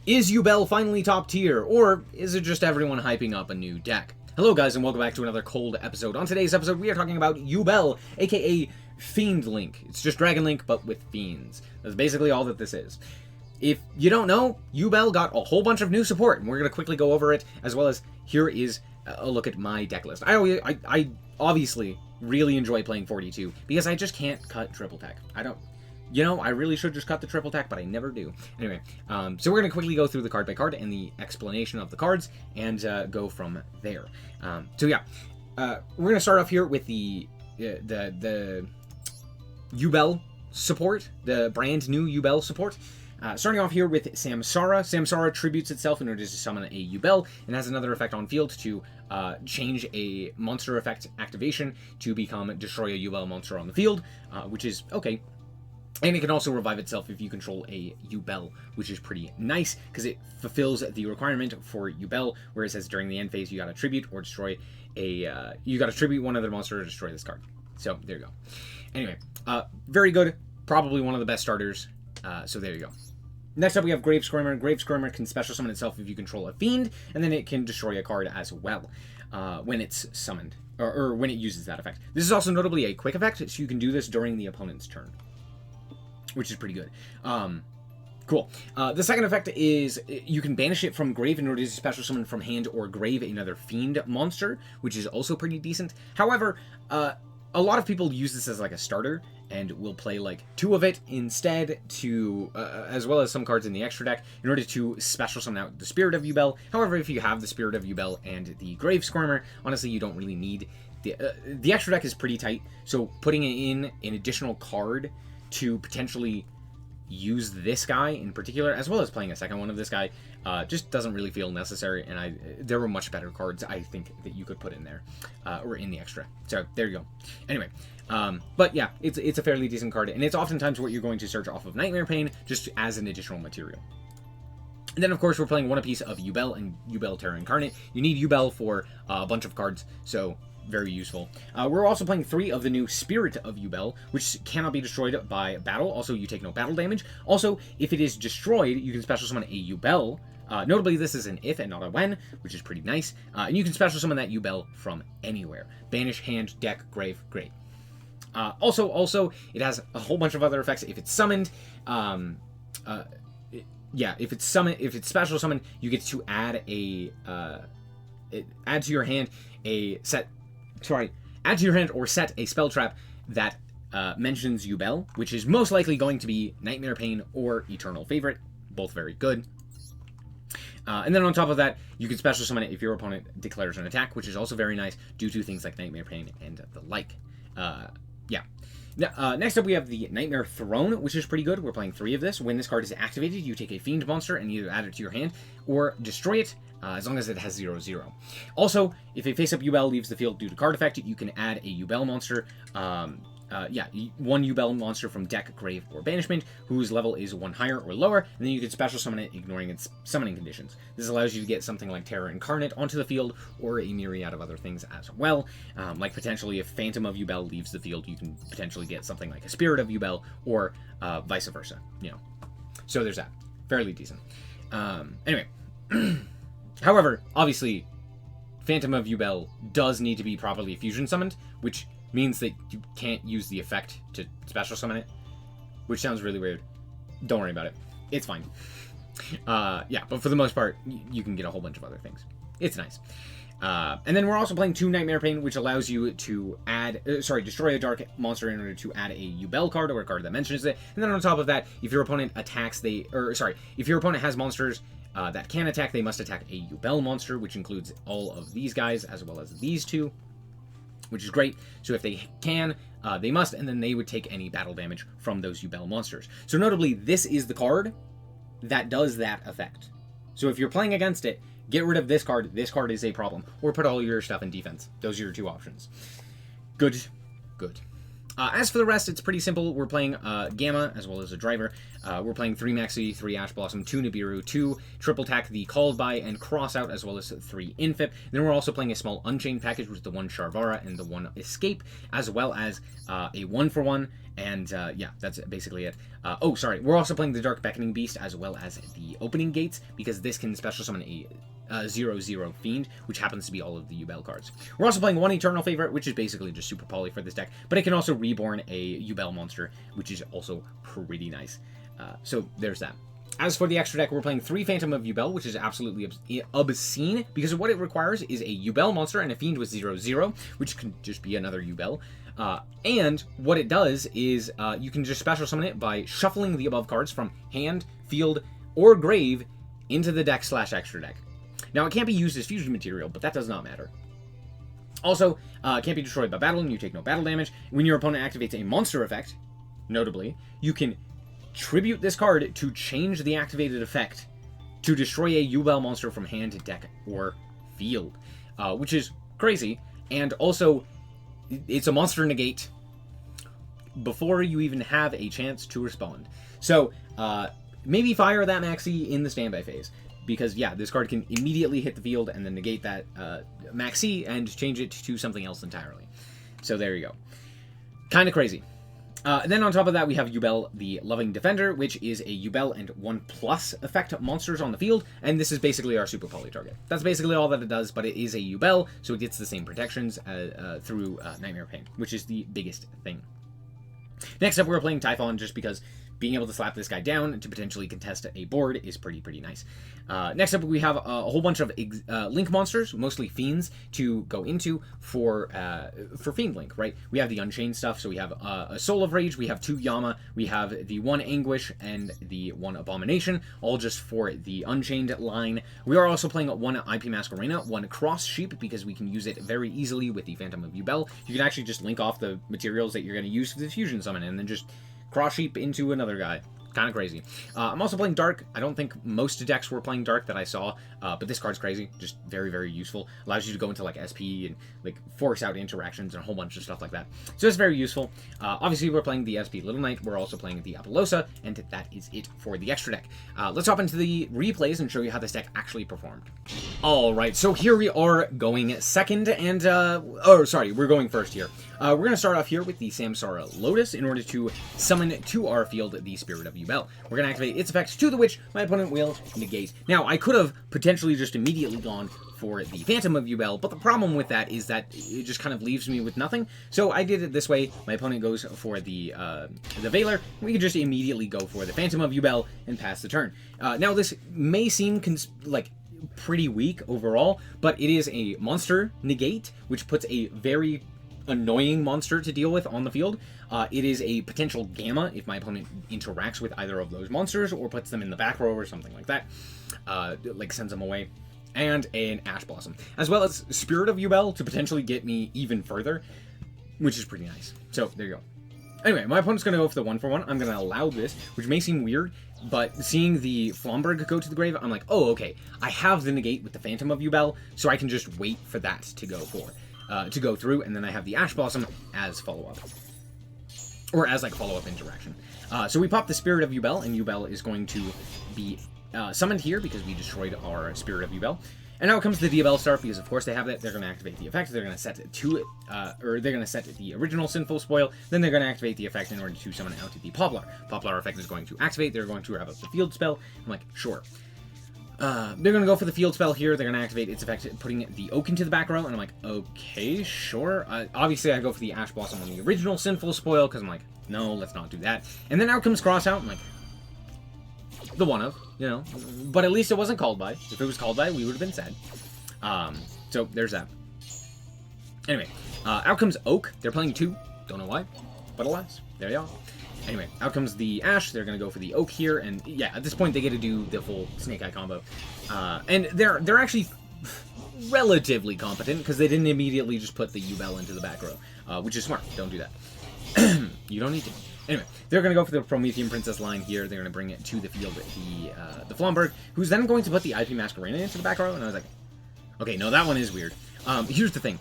Is Yubel finally top tier, or is it just everyone hyping up a new deck? Hello guys, and welcome back to another cold episode. On today's episode, we are talking about Yubel, aka Fiend Link. It's just Dragon Link, but with fiends. That's basically all that this is. If you don't know, Yubel got a whole bunch of new support, and we're going to quickly go over it, as well as here is a look at my deck list. I obviously really enjoy playing 42, because I just can't cut triple tech. I really should just cut the triple tech, but I never do. Anyway, so we're going to quickly go through the card by card and the explanation of the cards, and go from there. We're going to start off here with the Yubel support, the brand new Yubel support. Starting off here with Samsara. Samsara tributes itself in order to summon a Yubel, and has another effect on field to change a monster effect activation to become destroy a Yubel monster on the field, which is okay. And it can also revive itself if you control a Yubel, which is pretty nice, because it fulfills the requirement for Yubel, where it says during the end phase you gotta tribute or destroy you gotta tribute one other monster or destroy this card. So, there you go. Anyway, very good. Probably one of the best starters. So there you go. Next up we have Grave Screamer. Grave Screamer can special summon itself if you control a Fiend, and then it can destroy a card as well when it's summoned, or when it uses that effect. This is also notably a quick effect, so you can do this during the opponent's turn, which is pretty good. Cool. The second effect is you can banish it from grave in order to special summon from hand or grave another Fiend monster, which is also pretty decent. However, a lot of people use this as like a starter, and will play like 2 of it instead to, as well as some cards in the extra deck, in order to special summon out the Spirit of Yubel. However, if you have the Spirit of Yubel and the Grave Squirmer, honestly, you don't really need the extra deck is pretty tight, so putting in an additional card to potentially use this guy in particular, as well as playing a second one of this guy, just doesn't really feel necessary, and there were much better cards, I think, that you could put in there, or in the extra. So, there you go. Anyway, but yeah, it's a fairly decent card, and it's oftentimes what you're going to search off of Nightmare Pain, just as an additional material. And then, of course, we're playing one apiece of Yubel and Yubel Terra Incarnate. You need Yubel for a bunch of cards, so very useful. We're also playing 3 of the new Spirit of Yubel, which cannot be destroyed by battle. Also, you take no battle damage. Also, if it is destroyed, you can special summon a Yubel. Notably, this is an if and not a when, which is pretty nice. And you can special summon that Yubel from anywhere. Banish, hand, deck, grave, great. Also, it has a whole bunch of other effects. If it's summoned, if it's special summoned, you get to add add to your hand add to your hand or set a spell trap that mentions Yubel, which is most likely going to be Nightmare Pain or Eternal Favorite, both very good. And then on top of that, you can special summon it if your opponent declares an attack, which is also very nice due to things like Nightmare Pain and the like. Next up we have the Nightmare Throne, which is pretty good. We're playing 3 of this. When this card is activated, you take a Fiend monster and either add it to your hand or destroy it, as long as it has 0/0. Also, if a face-up Yubel leaves the field due to card effect, you can add a Yubel monster. One Yubel monster from deck, grave, or banishment, whose level is 1 higher or lower, and then you can special summon it, ignoring its summoning conditions. This allows you to get something like Terra Incarnate onto the field, or a myriad of other things as well. Like potentially if Phantom of Yubel leaves the field, you can potentially get something like a Spirit of Yubel, or vice versa. So there's that. Fairly decent. Anyway. However, obviously, Phantom of Yubel does need to be properly fusion summoned, which means that you can't use the effect to special summon it, which sounds really weird. Don't worry about it. It's fine. But for the most part, you can get a whole bunch of other things. It's nice. And then we're also playing 2 Nightmare Pain, which allows you to destroy a dark monster in order to add a Yubel card or a card that mentions it. And then on top of that, if your opponent if your opponent has monsters that can attack, they must attack a Yubel monster, which includes all of these guys as well as these 2, which is great. So if they can, they must, and then they would take any battle damage from those Yubel monsters. So notably, this is the card that does that effect. So if you're playing against it, get rid of this card. This card is a problem. Or put all your stuff in defense. Those are your 2 options. Good. As for the rest, it's pretty simple. We're playing Gamma as well as a driver. We're playing 3 Maxi, 3 Ash Blossom, 2 Nibiru, 2 Triple Tack, the Called By and Cross Out, as well as 3 Infip. Then we're also playing a small Unchained package, which is the 1 Sharvara and the 1 Escape, as well as a 1-for-1. And yeah, that's basically it. Oh, sorry. We're also playing the Dark Beckoning Beast as well as the Opening Gates, because this can special summon a 0/0 Fiend, which happens to be all of the Yubel cards. We're also playing 1 Eternal Favorite, which is basically just super poly for this deck, but it can also reborn a Yubel monster, which is also pretty nice. So there's that. As for the extra deck, we're playing 3 Phantom of Yubel, which is absolutely obscene, because what it requires is a Yubel monster and a Fiend with 0/0, which can just be another Yubel. And what it does is you can just special summon it by shuffling the above cards from hand, field, or grave into the deck / extra deck. Now, it can't be used as fusion material, but that does not matter. Also, it can't be destroyed by battle, and you take no battle damage. When your opponent activates a monster effect, notably, you can tribute this card to change the activated effect to destroy a Yubel monster from hand, deck, or field, which is crazy. And also, it's a monster negate before you even have a chance to respond. So, maybe fire that Maxi in the standby phase. Because, yeah, this card can immediately hit the field and then negate that Maxi and change it to something else entirely. So there you go. Kind of crazy. And then on top of that, we have Yubel, the Loving Defender, which is a Yubel and 1+ effect monsters on the field, and this is basically our super poly target. That's basically all that it does, but it is a Yubel, so it gets the same protections through Nightmare Pain, which is the biggest thing. Next up, we're playing Typhon, just because being able to slap this guy down to potentially contest a board is pretty nice. Next up, we have a whole bunch of Link monsters, mostly Fiends, to go into for Fiend Link, right? We have the Unchained stuff, so we have a Soul of Rage, we have 2 Yama, we have the 1 Anguish, and the 1 Abomination, all just for the Unchained line. We are also playing 1 IP Masquerena, 1 Cross Sheep, because we can use it very easily with the Phantom of Yubel. You can actually just link off the materials that you're going to use for the Fusion Summon, and then just Cross Sheep into another guy. Kind of crazy. I'm also playing Dark. I don't think most decks were playing Dark that I saw, but this card's crazy. Just very useful. Allows you to go into like SP and like force out interactions and a whole bunch of stuff like that. So it's very useful. Obviously, we're playing the SP Little Knight. We're also playing the Apollosa, and that is it for the extra deck. Let's hop into the replays and show you how this deck actually performed. Alright, so here we are going second, and, we're going first here. We're going to start off here with the Samsara Lotus in order to summon to our field the Spirit of Yubel. We're going to activate its effect, to the which my opponent will negate. Now, I could have potentially just immediately gone for the Phantom of Yubel, but the problem with that is that it just kind of leaves me with nothing. So I did it this way. My opponent goes for the Veiler. We can just immediately go for the Phantom of Yubel and pass the turn. Now, this may seem pretty weak overall, but it is a monster negate, which puts a very annoying monster to deal with on the field. It is a potential Gamma if my opponent interacts with either of those monsters or puts them in the back row or something like that, like sends them away, and an Ash Blossom, as well as Spirit of Yubel to potentially get me even further, which is pretty nice. So there you go. Anyway, my opponent's going to go for the 1-for-1. I'm going to allow this, which may seem weird, but seeing the Flomberg go to the grave, I'm like, oh, okay, I have the negate with the Phantom of Yubel, so I can just wait for that to go through, and then I have the Ash Blossom as follow-up. Or as, like, follow-up interaction. So we pop the Spirit of Yubel, and Yubel is going to be summoned here because we destroyed our Spirit of Yubel. And now comes the Diabell Star, because of course they have that. They're going to activate the effect. They're going to set it to it, or they're going to set the original Sinful Spoil. Then they're going to activate the effect in order to summon out the Poplar. Poplar effect is going to activate. They're going to wrap up the field spell. I'm like, sure. They're going to go for the field spell here. They're going to activate its effect, putting the Oak into the back row. And I'm like, okay, sure. Obviously, I go for the Ash Blossom on the original Sinful Spoil, because I'm like, no, let's not do that. And then out comes Cross Out. I'm like, the one of, you know, but at least it wasn't called by. If it was called by, we would have been sad. So there's that. Anyway, out comes Oak. They're playing 2. Don't know why, but alas, there you are. Anyway, out comes the Ash. They're gonna go for the Oak here, and yeah, at this point they get to do the full Snake Eye combo, and they're actually relatively competent because they didn't immediately just put the Yubel into the back row, which is smart. Don't do that. You don't need to. Anyway, they're going to go for the Promethean Princess line here. They're going to bring it to the field, the Flomberg, who's then going to put the IP Masquerena into the back row, and I was like, okay, no, that one is weird. Here's the thing.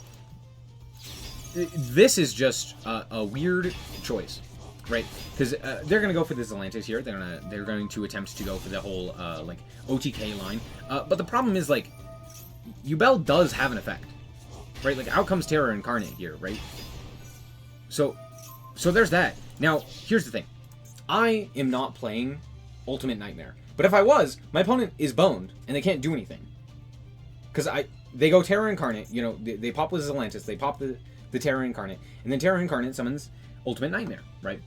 this is just a weird choice, right? Because they're gonna go for this Atlantis here. They're going to attempt to go for the whole like OTK line. But the problem is, like, Yubel does have an effect, right? Like, out comes Terror Incarnate here, right? So there's that. Now, here's the thing. I am not playing Ultimate Nightmare. But if I was, my opponent is boned, and they can't do anything. Because they go Terror Incarnate, you know, they pop with Atlantis, they pop the Terror Incarnate, and then Terror Incarnate summons Ultimate Nightmare, right?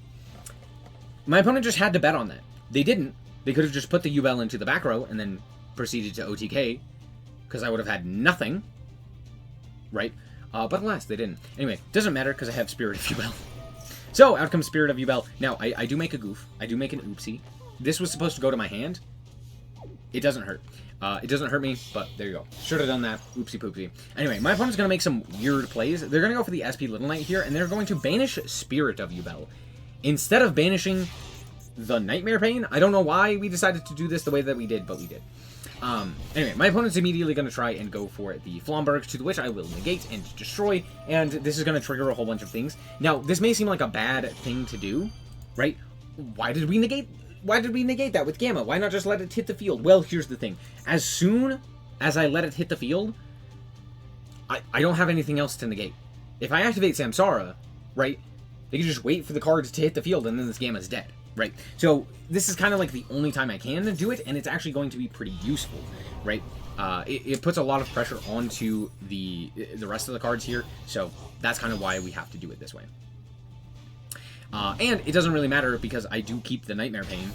My opponent just had to bet on that. They didn't. They could have just put the Yubel into the back row, and then proceeded to OTK, because I would have had nothing, right? But alas, they didn't. Anyway, doesn't matter, because I have Spirit of Yubel. So, out comes Spirit of Yubel. Now, I do make a goof. I do make an oopsie. This was supposed to go to my hand. It doesn't hurt. It doesn't hurt me, but there you go. Should have done that. Oopsie poopsie. Anyway, my opponent's going to make some weird plays. They're going to go for the SP Little Knight here, and they're going to banish Spirit of Yubel. Instead of banishing the Nightmare Pain, I don't know why we decided to do this the way that we did, but we did. Anyway, my opponent's immediately going to try and go for the Flomberg, to which I will negate and destroy, and this is going to trigger a whole bunch of things. Now, this may seem like a bad thing to do, right? Why did we negate that with Gamma? Why not just let it hit the field? Well, here's the thing. As soon as I let it hit the field, I don't have anything else to negate. If I activate Samsara, right, they can just wait for the cards to hit the field, and then this Gamma's dead. Right, so this is kind of like the only time I can do it, and it's actually going to be pretty useful, right? It puts a lot of pressure onto the rest of the cards here, so that's kind of why we have to do it this way. And it doesn't really matter because I do keep the Nightmare Pain,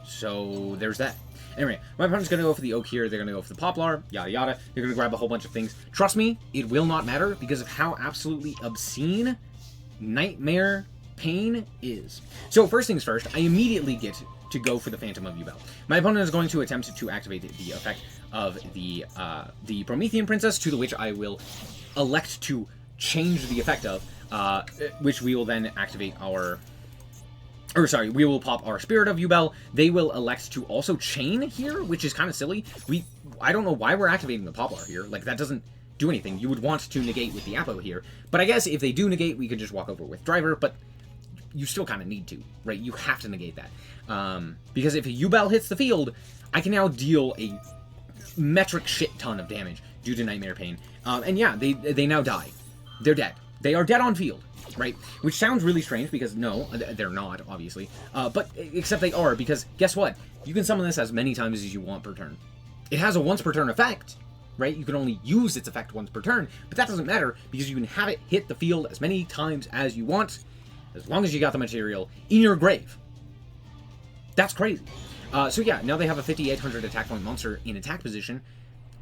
so there's that. Anyway, my opponent's going to go for the Oak here, they're going to go for the Poplar, yada yada, they're going to grab a whole bunch of things. Trust me, it will not matter because of how absolutely obscene Nightmare Pain is. So first things first, I immediately get to go for the Phantom of Yubel. My opponent is going to attempt to activate the effect of the Promethean Princess, to the which I will elect to change the effect of, which we will then activate our... Or sorry, we will pop our Spirit of Yubel. They will elect to also chain here, which is kind of silly. I don't know why we're activating the Poplar here. Like, that doesn't do anything. You would want to negate with the Apo here. But I guess if they do negate, we could just walk over with Driver, but you still kind of need to, right? You have to negate that. Because if a Yubel hits the field, I can now deal a metric shit ton of damage due to Nightmare Pain. And yeah, they now die. They're dead. They are dead on field, right? Which sounds really strange because no, they're not, obviously. But except they are, because guess what? You can summon this as many times as you want per turn. It has a once per turn effect, right? You can only use its effect once per turn, but that doesn't matter because you can have it hit the field as many times as you want, as long as you got the material in your grave. That's crazy. So yeah, now they have a 5,800 attack point monster in attack position,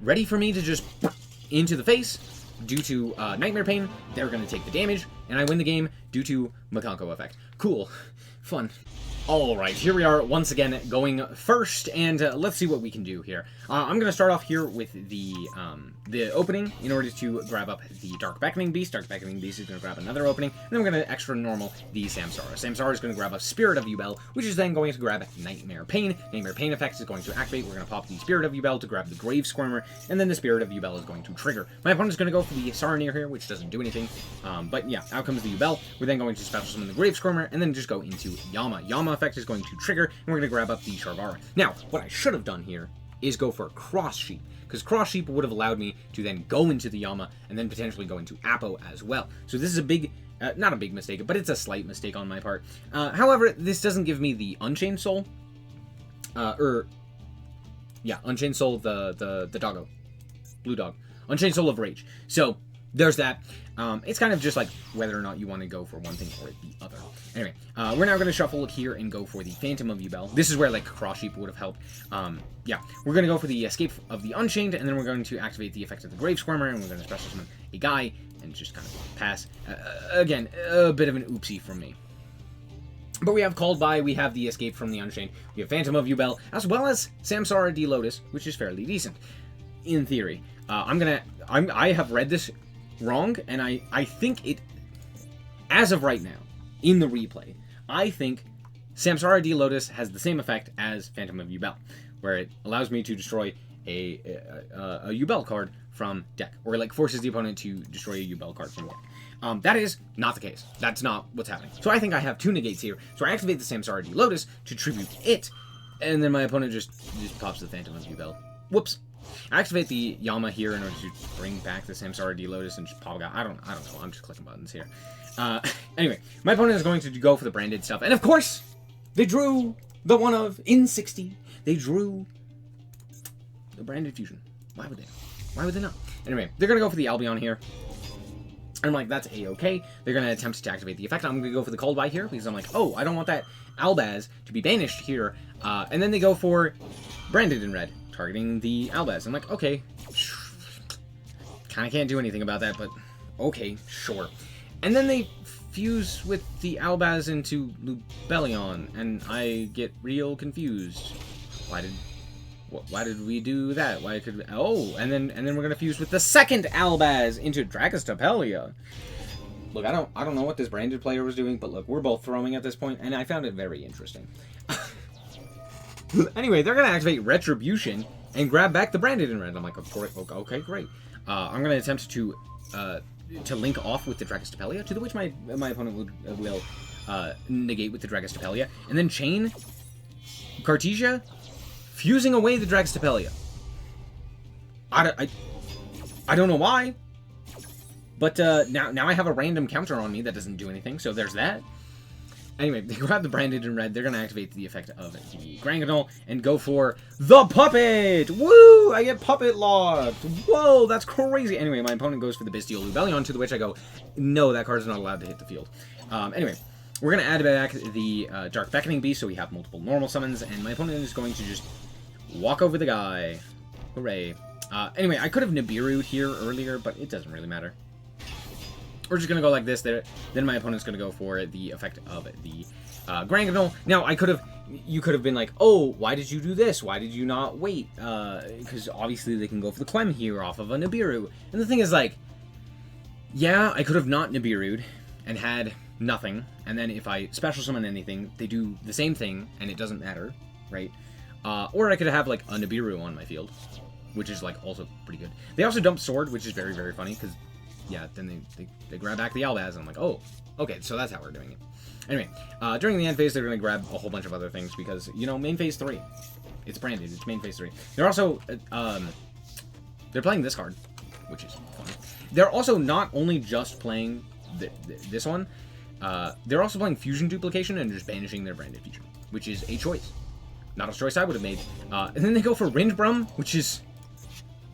ready for me to just into the face. Due to Nightmare Pain, they're going to take the damage, and I win the game due to Makanko effect. Cool. Fun. Alright, here we are once again going first, and let's see what we can do here. I'm going to start off here with the opening in order to grab up the Dark Beckoning Beast. Dark Beckoning Beast is going to grab another opening, and then we're going to extra normal the Samsara. Samsara is going to grab a Spirit of Yubel, which is then going to grab Nightmare Pain. Nightmare Pain effect is going to activate. We're going to pop the Spirit of Yubel to grab the Grave Squirmer, and then the Spirit of Yubel is going to trigger. My opponent is going to go for the Saranir here, which doesn't do anything, but yeah, out comes the Yubel. We're then going to special summon the Grave Squirmer, and then just go into Yama. Yama effect is going to trigger, and we're going to grab up the Sharvara. Now, what I should have done here is go for Cross Sheep, because Cross Sheep would have allowed me to then go into the Yama, and then potentially go into Apo as well. So this is a big, not a big mistake, but it's a slight mistake on my part. However, this doesn't give me the Unchained Soul, Unchained Soul, the doggo, blue dog, Unchained Soul of Rage. So there's that. It's kind of just like whether or not you want to go for one thing or the other. Anyway, we're now going to shuffle here and go for the Phantom of Yubel. This is where, like, Cross Sheep would have helped. Yeah, we're going to go for the Escape of the Unchained, and then we're going to activate the effect of the Grave Squirmer, and we're going to special summon a guy, and just kind of pass. Again, a bit of an oopsie from me. But we have Called By, we have the Escape from the Unchained, we have Phantom of Yubel, as well as Samsara D Lotus, which is fairly decent, in theory. I have read this wrong, and I think it, as of right now, in the replay, I think Samsara D Lotus has the same effect as Phantom of Yubel, where it allows me to destroy a Yubel card from deck, or like forces the opponent to destroy a Yubel card from deck. That is not the case. That's not what's happening. So I think I have 2 negates here. So I activate the Samsara D Lotus to tribute it, and then my opponent just pops the Phantom of Yubel. Whoops. I activate the Yama here in order to bring back the Samsara D Lotus and just pop it out. I don't know. I'm just clicking buttons here. Anyway, my opponent is going to go for the branded stuff, and of course, they drew the one of in 60. They drew the branded fusion. Why would they? Why would they not? Anyway, they're gonna go for the Albion here. And I'm like, that's a-okay. They're going to attempt to activate the effect. I'm going to go for the Cold Buy here, because I'm like, oh, I don't want that Albaz to be banished here. And then they go for Branded in red, targeting the Albaz. I'm like, okay. Kind of can't do anything about that, but okay, sure. And then they fuse with the Albaz into Lubellion, and I get real confused. Why did we do that? Why could oh, and then we're gonna fuse with the second Albaz into Dragostapelia. Look, I don't know what this branded player was doing, but look, we're both throwing at this point, and I found it very interesting. Anyway, they're gonna activate Retribution and grab back the branded in red. I'm like, okay, great. I'm gonna attempt to link off with the Dragostapelia, to the which my opponent will negate with the Dragostapelia, and then chain Cartesia, fusing away the Dragostapelia. I don't know why, but now I have a random counter on me that doesn't do anything, so there's that. Anyway, they grab the branded in red, they're going to activate the effect of the Granganol and go for the Puppet! Woo! I get Puppet locked! Whoa, that's crazy! Anyway, my opponent goes for the Bestial Lubellion, to the which I go, no, that card's not allowed to hit the field. Anyway, we're going to add back the Dark Beckoning Beast, so we have multiple normal summons, and my opponent is going to just walk over the guy. Hooray. Anyway, I could have Nibiru'd here earlier, but it doesn't really matter. We're just going to go like this. Then my opponent's going to go for the effect of the Granganol. Now, you could have been like, oh, why did you do this? Why did you not wait? Because obviously they can go for the Quem here off of a Nibiru. And the thing is, like, yeah, I could have not Nibiru'd and had nothing. And then if I special summon anything, they do the same thing, and it doesn't matter, right? Or I could have, like, a Nibiru on my field, which is, like, also pretty good. They also dump Sword, which is very, very funny, because, yeah, then they grab back the Albaz, and I'm like, oh, okay, so that's how we're doing it. Anyway, during the end phase, they're going to grab a whole bunch of other things, because, you know, main phase 3. It's branded, it's main phase 3. They're also, they're playing this card, which is fun. They're also not only just playing this one, they're also playing Fusion Duplication and just banishing their branded fusion, which is a choice. Not a choice I would have made. And then they go for Ringebrum, which is...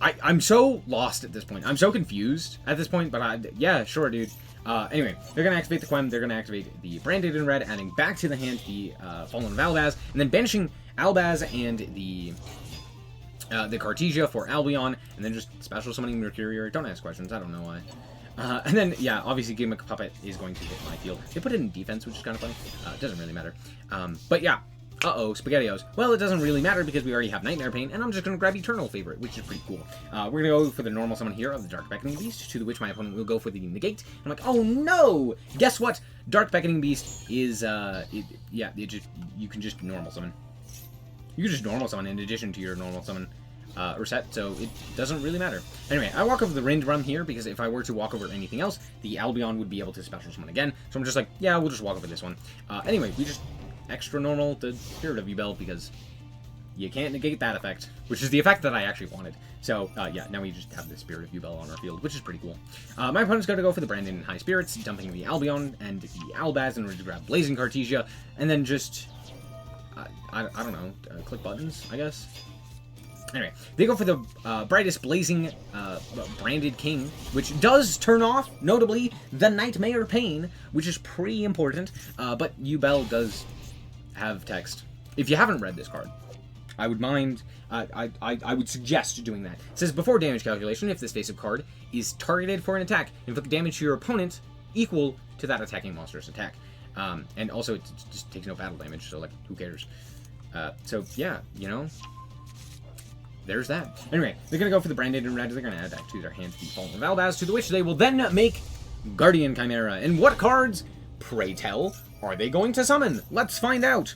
I'm so lost at this point. I'm so confused at this point, but yeah, sure, dude. Anyway, they're going to activate the Quem, they're going to activate the Branded in red, adding back to the hand the Fallen of Albaz, and then banishing Albaz and the Cartesia for Albion, and then just special summoning Mercurier. Don't ask questions, I don't know why. And then, yeah, obviously Gimmick Puppet is going to hit my field. They put it in defense, which is kind of funny. It doesn't really matter. But yeah. Uh-oh, SpaghettiOs. Well, it doesn't really matter because we already have Nightmare Pain, and I'm just going to grab Eternal Favorite, which is pretty cool. We're going to go for the normal summon here of the Dark Beckoning Beast, to which my opponent will go for the Negate. I'm like, oh no! Guess what? Dark Beckoning Beast is, you can just normal summon. You can just normal summon in addition to your normal summon reset, so it doesn't really matter. Anyway, I walk over the Ringebrum here, because if I were to walk over anything else, the Albion would be able to special summon again, so I'm just like, yeah, we'll just walk over this one. Anyway, we just extra normal the Spirit of Yubel, because you can't negate that effect, which is the effect that I actually wanted. So, yeah, now we just have the Spirit of Yubel on our field, which is pretty cool. My opponent's going to go for the Brandon in High Spirits, dumping the Albion and the Albaz in order to grab Blazing Cartesia, and then just, I don't know, click buttons, I guess? Anyway, they go for the Brightest Blazing Branded King, which does turn off, notably, the Nightmare Pain, which is pretty important, but Yubel does have text. If you haven't read this card, I would mind, I would suggest doing that. It says, before damage calculation, if this face-up card is targeted for an attack, inflict damage to your opponent equal to that attacking monster's attack. And also, it just takes no battle damage, so, like, who cares? So, yeah, you know, there's that. Anyway, they're going to go for the Branded in red, they're going to add back to their hand the Fallen of Albaz, to the which they will then make Guardian Chimera. And what cards, pray tell, are they going to summon? Let's find out!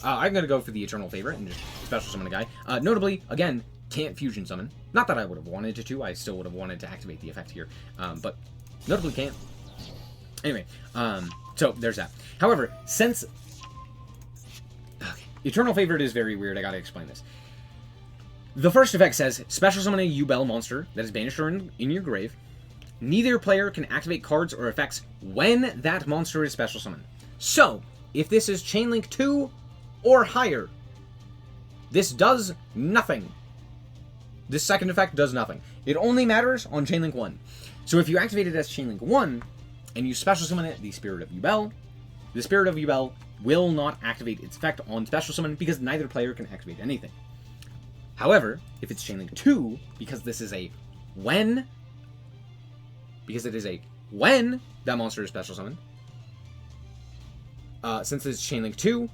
I'm going to go for the Eternal Favorite and just special summon a guy. Notably, again, can't fusion summon. Not that I would have wanted to, I still would have wanted to activate the effect here. But notably can't. Anyway, so there's that. However, since... Okay, Eternal Favorite is very weird. I gotta explain this. The first effect says, special summon a Yubel monster that is banished or in your grave. Neither player can activate cards or effects when that monster is special summoned. So, if this is Chainlink 2 or higher, this does nothing. This second effect does nothing. It only matters on Chainlink 1. So if you activate it as Chainlink 1, and you special summon it, the Spirit of Yubel, the Spirit of Yubel will not activate its effect on special summon because neither player can activate anything. However, if it's Chainlink 2, because this is a when, because it is a when that monster is special summoned, since it's Chainlink 2,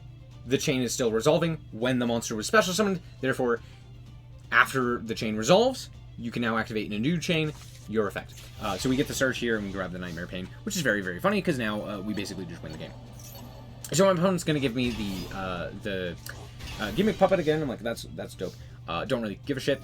the chain is still resolving when the monster was special summoned. Therefore, after the chain resolves, you can now activate in a new chain your effect. So we get the search here and we grab the Nightmare Pain, which is very, very funny because now we basically just win the game. So my opponent's going to give me the Gimmick Puppet again. I'm like, that's dope. Don't really give a shit.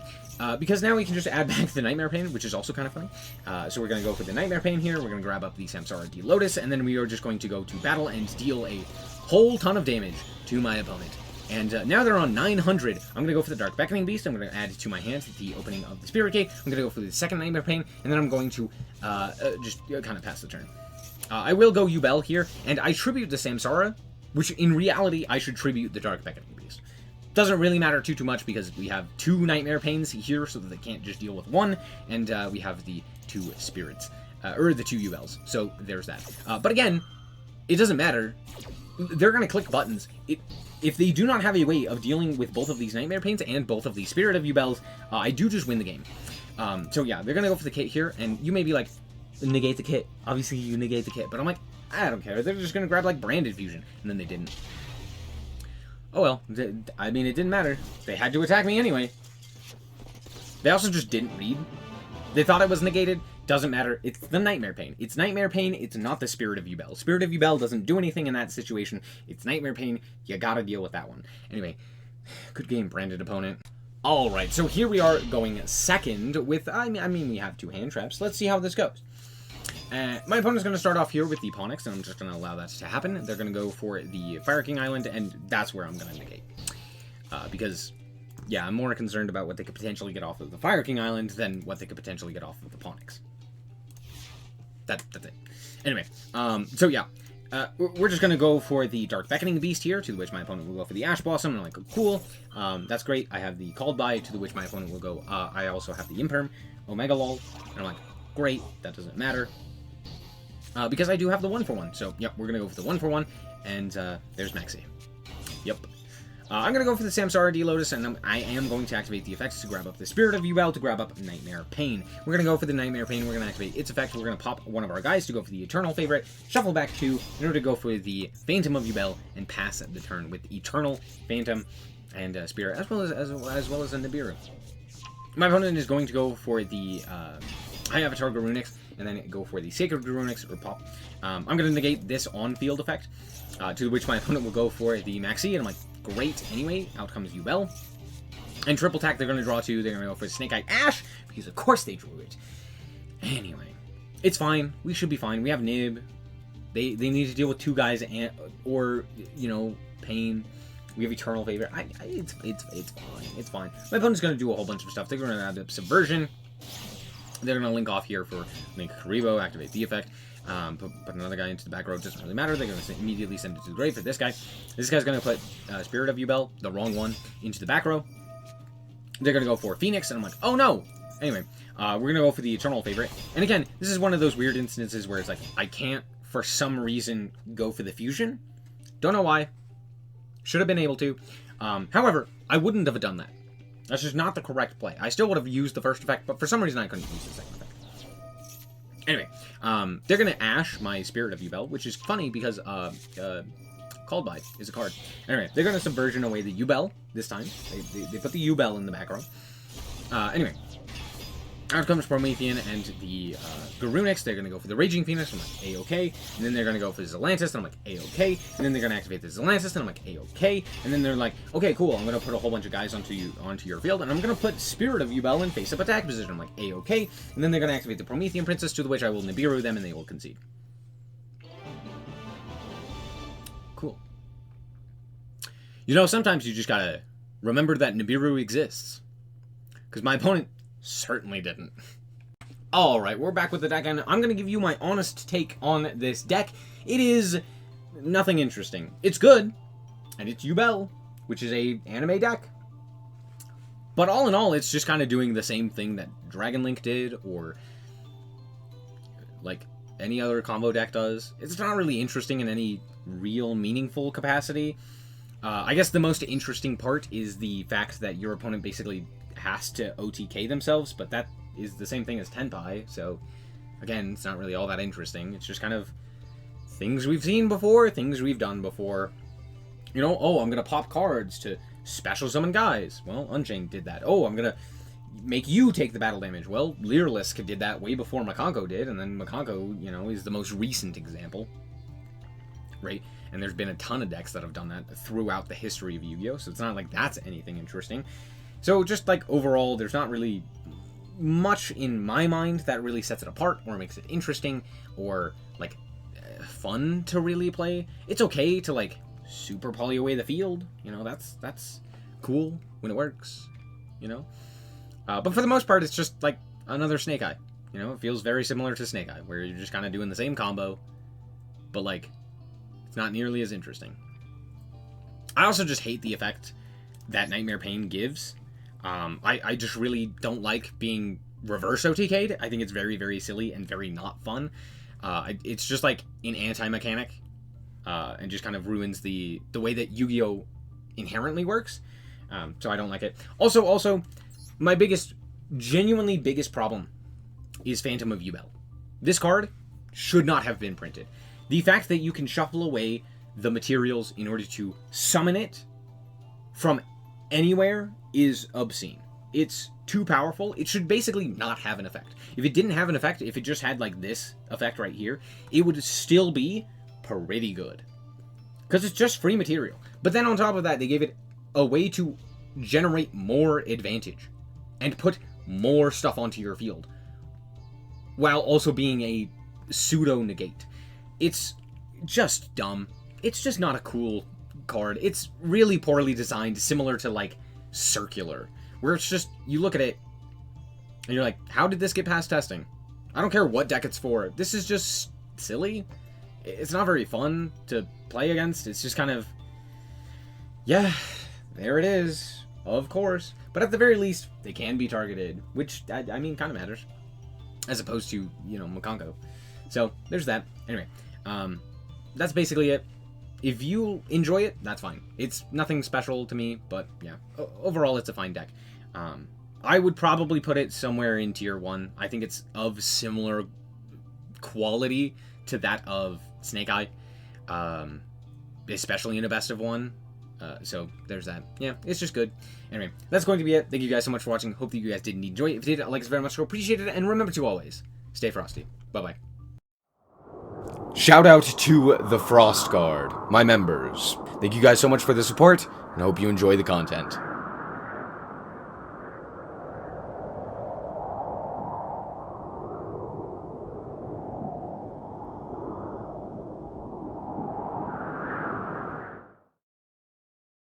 Because now we can just add back the Nightmare Pain, which is also kind of funny. So we're going to go for the Nightmare Pain here. We're going to grab up the Samsara D Lotus, and then we are just going to go to battle and deal a whole ton of damage to my opponent. And now they're on 900. I'm going to go for the Dark Beckoning Beast. I'm going to add it to my hand at the opening of the Spirit Gate. I'm going to go for the second Nightmare Pain, and then I'm going to just kind of pass the turn. I will go Yubel here, and I tribute the Samsara, which in reality I should tribute the Dark Beckoning Beast. Doesn't really matter too much because we have 2 Nightmare Pains here so that they can't just deal with 1, and we have the 2 Spirits, or the 2 Yubels, so there's that. But again, it doesn't matter. They're going to click buttons. If they do not have a way of dealing with both of these Nightmare Pains and both of the Spirit of Yubels, I do just win the game. So yeah, they're going to go for the kit here, and you may be like, negate the kit. Obviously you negate the kit, but I'm like, I don't care. They're just going to grab like Branded Fusion, and then they didn't. Oh well, I mean, it didn't matter. They had to attack me anyway. They also just didn't read. They thought it was negated. Doesn't matter. It's the Nightmare Pain. It's Nightmare Pain. It's not the Spirit of Yubel. Spirit of Yubel doesn't do anything in that situation. It's Nightmare Pain. You gotta deal with that one. Anyway, good game, branded opponent. Alright, so here we are going second with, I mean, we have 2 hand traps. Let's see how this goes. My opponent's going to start off here with the Ponyx, and I'm just going to allow that to happen. They're going to go for the Fire King Island, and that's where I'm going to negate. Because, yeah, I'm more concerned about what they could potentially get off of the Fire King Island than what they could potentially get off of the Ponyx. That's it. Anyway, so yeah. We're just going to go for the Dark Beckoning Beast here, to which my opponent will go for the Ash Blossom, and I'm like, cool, that's great. I have the Called By, to which my opponent will go, I also have the Imperm, Omega Lol, and I'm like, great, that doesn't matter. Because I do have the 1-for-1, so yep, we're going to go for the 1-for-1, and there's Maxi. Yep. I'm going to go for the Samsara D Lotus, and I am going to activate the effects to grab up the Spirit of Yubel to grab up Nightmare Pain. We're going to go for the Nightmare Pain, we're going to activate its effect, we're going to pop one of our guys to go for the Eternal Favorite, shuffle back 2 in order to go for the Phantom of Yubel, and pass the turn with Eternal, Phantom, and Spirit, as well as a Nibiru. My opponent is going to go for the High Avatar Garunix, and then go for the Sacred Garunix, or pop. I'm going to negate this on-field effect, to which my opponent will go for the Maxi, and I'm like, great, anyway, out comes Yubel. And triple attack, they're going to draw 2, they're going to go for Snake Eye Ash, because of course they drew it. Anyway, it's fine, we should be fine, we have Nib, they need to deal with 2 guys, or, you know, Pain. We have Eternal Favorite. It's fine, it's fine. My opponent's going to do a whole bunch of stuff. They're going to add up Subversion. They're going to link off here for Link Karibo, activate the effect. Put another guy into the back row, doesn't really matter. They're going to immediately send it to the grave for this guy. This guy's going to put Spirit of Yubel, the wrong one, into the back row. They're going to go for Phoenix, and I'm like, oh no! Anyway, we're going to go for the Eternal Favorite. And again, this is one of those weird instances where it's like, I can't, for some reason, go for the Fusion. Don't know why. Should have been able to. However, I wouldn't have done that. That's just not the correct play. I still would have used the first effect, but for some reason I couldn't use the second effect. Anyway, they're going to Ash my Spirit of Yubel, which is funny because Called By is a card. Anyway, they're going to Subversion away the Yubel this time. They put the Yubel in the back row. Anyway, out comes Promethean and the Garunix. They're going to go for the Raging Phoenix. I'm like, A-okay. And then they're going to go for the Zelantis. And I'm like, A-okay. And then they're going to activate the Zelantis. And I'm like, A-okay. And then they're like, okay, cool. I'm going to put a whole bunch of guys onto your field. And I'm going to put Spirit of Yubel in face-up attack position. I'm like, A-okay. And then they're going to activate the Promethean Princess, to the which I will Nibiru them and they will concede. You know, sometimes you just gotta remember that Nibiru exists. Because my opponent certainly didn't. Alright, we're back with the deck, and I'm gonna give you my honest take on this deck. It is nothing interesting. It's good, and it's Yubel, which is a anime deck. But all in all, it's just kind of doing the same thing that Dragon Link did, or like any other combo deck does. It's not really interesting in any real meaningful capacity. I guess the most interesting part is the fact that your opponent basically has to OTK themselves, but that is the same thing as Tenpai, so again, it's not really all that interesting. It's just kind of things we've seen before, things we've done before. You know, oh, I'm gonna pop cards to special summon guys. Well, Unchained did that. Oh, I'm gonna make you take the battle damage. Well, Leerlisk did that way before Makanko did, and then Makanko, you know, is the most recent example. Right? And there's been a ton of decks that have done that throughout the history of Yu-Gi-Oh! So it's not like that's anything interesting. So just like overall, there's not really much in my mind that really sets it apart or makes it interesting or like fun to really play. It's okay to like super poly away the field, you know, that's cool when it works, you know. But for the most part, it's just like another Snake Eye. You know, it feels very similar to Snake Eye, where you're just kind of doing the same combo, but like it's not nearly as interesting. I also just hate the effect that Nightmare Pain gives. I just really don't like being reverse OTK'd. I think it's very, very silly and very not fun. It's just like an anti-mechanic, and just kind of ruins the way that Yu-Gi-Oh! Inherently works. So I don't like it. Also, my genuinely biggest problem is Phantom of Yubel. This card should not have been printed. The fact that you can shuffle away the materials in order to summon it from anywhere is obscene. It's too powerful. It should basically not have an effect. If it didn't have an effect, if it just had like this effect right here, it would still be pretty good. Because it's just free material. But then on top of that, they gave it a way to generate more advantage and put more stuff onto your field, while also being a pseudo-negate. It's just dumb. It's just not a cool card. It's really poorly designed, similar to like Circular, where it's just, you look at it and you're like, how did this get past testing? I don't care what deck it's for. This is just silly. It's not very fun to play against. It's just kind of, yeah, there it is, of course. But at the very least, they can be targeted, which, I mean, kind of matters, as opposed to, you know, Makanko. So, there's that. Anyway, that's basically it. If you enjoy it, that's fine. It's nothing special to me, but yeah, overall it's a fine deck. I would probably put it somewhere in tier 1. I think it's of similar quality to that of Snake Eye, especially in a best of 1. So there's that. Yeah, it's just good. Anyway, that's going to be it. Thank you guys so much for watching. Hope that you guys did enjoy it. If you did, like us very much, so appreciate it. And remember to always stay frosty. Bye-bye. Shout out to the Frost Guard, my members. Thank you guys so much for the support, and I hope you enjoy the content.